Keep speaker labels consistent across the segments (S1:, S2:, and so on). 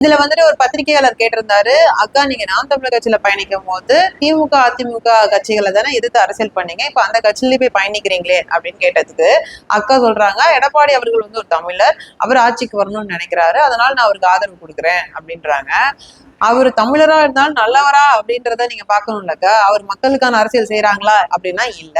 S1: இதுல வந்துட்டு ஒரு பத்திரிகையாளர் கேட்டிருந்தாரு, அக்கா நீங்க நாம் தமிழர் கட்சியில பயணிக்கும் போது திமுக அதிமுக கட்சிகளை தானே எதிர்த்து அரசியல் பண்ணீங்க, இப்ப அந்த கட்சியிலேயே போய் பயணிக்கிறீங்களே அப்படின்னு கேட்டதுக்கு அக்கா சொல்றாங்க, எடப்பாடி அவர்கள் வந்து ஒரு தமிழர், அவர் ஆட்சிக்கு வரணும்னு நினைக்கிறாரு, அதனால நான் அவருக்கு ஆதரவு கொடுக்குறேன் அப்படின்றாங்க. அவர் தமிழரா இருந்தாலும் நல்லவரா அப்படின்றத நீங்க பாக்கணும்லக்கா. அவர் மக்களுக்கான அரசியல் செய்யறாங்களா அப்படின்னா இல்ல.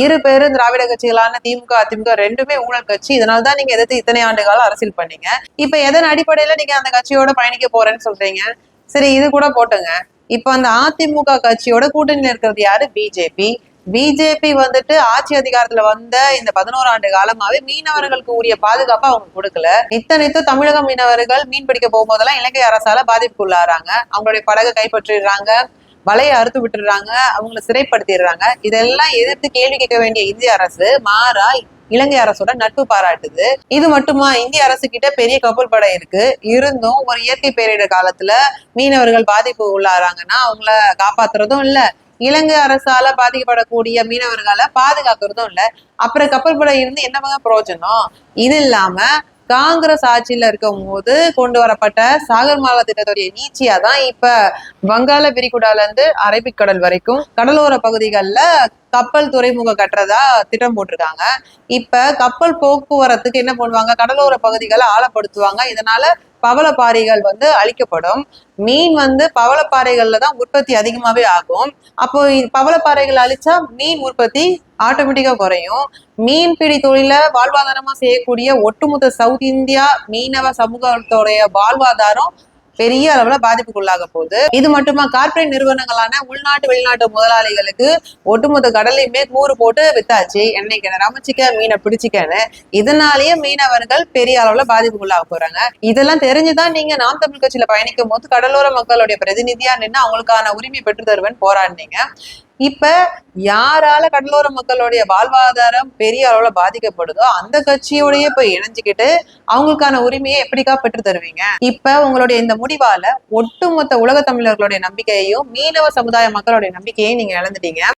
S1: இரு பேரும் திராவிட கட்சிகளான திமுக அதிமுக ரெண்டுமே ஊழல் கட்சி. இதனாலதான் நீங்க எதிர்த்து இத்தனை ஆண்டு காலம் அரசியல் பண்ணீங்க. இப்ப எதன் அடிப்படையில நீங்க அந்த கட்சியோட பயணிக்க போறேன்னு சொல்றீங்க? சரி, இது கூட போட்டுங்க. இப்ப அந்த அதிமுக கட்சியோட கூட்டணியில இருக்கிறது யாரு? பிஜேபி. பிஜேபி வந்துட்டு ஆட்சி அதிகாரத்துல வந்த இந்த 11 ஆண்டு காலமாவே மீனவர்களுக்கு உரிய பாதுகாப்பு அவங்க கொடுக்கல. நித்தம் தமிழக மீனவர்கள் மீன் பிடிக்க போகும்போதெல்லாம் இலங்கை அரசால பாதிப்புக்குள்ளாறாங்க. அவங்களுடைய படகை கைப்பற்றிடுறாங்க, வலையை அறுத்து விட்டுறாங்க, அவங்களை சிறைப்படுத்திடுறாங்க. இதெல்லாம் எதிர்த்து கேள்வி கேட்க வேண்டிய இந்திய அரசு மாறா இலங்கை அரசோட நட்பு பாராட்டுது. இது மட்டுமா, இந்திய அரசு கிட்ட பெரிய கப்பல் படை இருக்கு. இருந்தும் ஒரு இயற்கை பேரிடர் காலத்துல மீனவர்கள் பாதிப்பு உள்ளாராங்கன்னா அவங்கள காப்பாத்துறதும் இல்ல, இலங்கை அரசால பாதிக்கப்படக்கூடிய மீனவர்களை பாதுகாக்கிறதும் இல்ல. அப்புறம் கப்பல் படை இருந்து என்ன பிரயோஜனம்? இது இல்லாம காங்கிரஸ் ஆட்சியில இருக்கும் போது கொண்டு வரப்பட்ட சாகர்மாலா திட்டத்துடைய நீட்சியா தான் இப்ப வங்காள விரிகுடால இருந்து அரபிக்கடல் வரைக்கும் கடலோர பகுதிகளில் கப்பல் துறைமுக கட்டுறதா திட்டம் போட்டிருக்காங்க. இப்ப கப்பல் போக்குவரத்துக்கு என்ன பண்ணுவாங்க, கடலோர பகுதிகளை ஆழப்படுத்துவாங்க. இதனால பவளப்பாறைகள் வந்து அழிக்கப்படும். மீன் வந்து பவளப்பாறைகள்ல தான் உற்பத்தி அதிகமாவே ஆகும். அப்போ பவளப்பாறைகள் அழிச்சா மீன் உற்பத்தி ஆட்டோமேட்டிக்கா குறையும். மீன்பிடி தொழில வாழ்வாதாரமா செய்யக்கூடிய ஒட்டுமொத்த சவுத் இந்தியா மீனவ சமூகத்தோடைய வாழ்வாதாரம் பெரிய அளவுல பாதிப்புக்குள்ளாக போகுது. இது மட்டுமா, கார்பரேட் நிறுவனங்களான உள்நாட்டு வெளிநாட்டு முதலாளிகளுக்கு ஒட்டுமொத்த கடலையுமே கூறு போட்டு வித்தாச்சு, எண்ணெய் கிணறு அமைச்சிக்க, மீனை பிடிச்சிக்கன்னு. இதனாலேயே மீனவர்கள் பெரிய அளவுல பாதிப்புக்குள்ளாக போறாங்க. இதெல்லாம் தெரிஞ்சுதான் நீங்க நாம் தமிழ் கட்சியில பயணிக்கும் போது கடலோர மக்களுடைய பிரதிநிதியா நின்று அவங்களுக்கான உரிமை பெற்று தருவேன் போராடினீங்க. இப்ப யாரால கடலோர மக்களுடைய வாழ்வாதாரம் பெரிய அளவுல பாதிக்கப்படுதோ அந்த கட்சியோடய போய் இணைஞ்சுக்கிட்டு அவங்களுக்கான உரிமையை எப்படிக்கா பெற்று தருவீங்க? இப்ப உங்களுடைய இந்த முடிவால ஒட்டுமொத்த உலக தமிழர்களுடைய நம்பிக்கையையும் மீனவ சமுதாய மக்களுடைய நம்பிக்கையையும் நீங்க இழந்துட்டீங்க.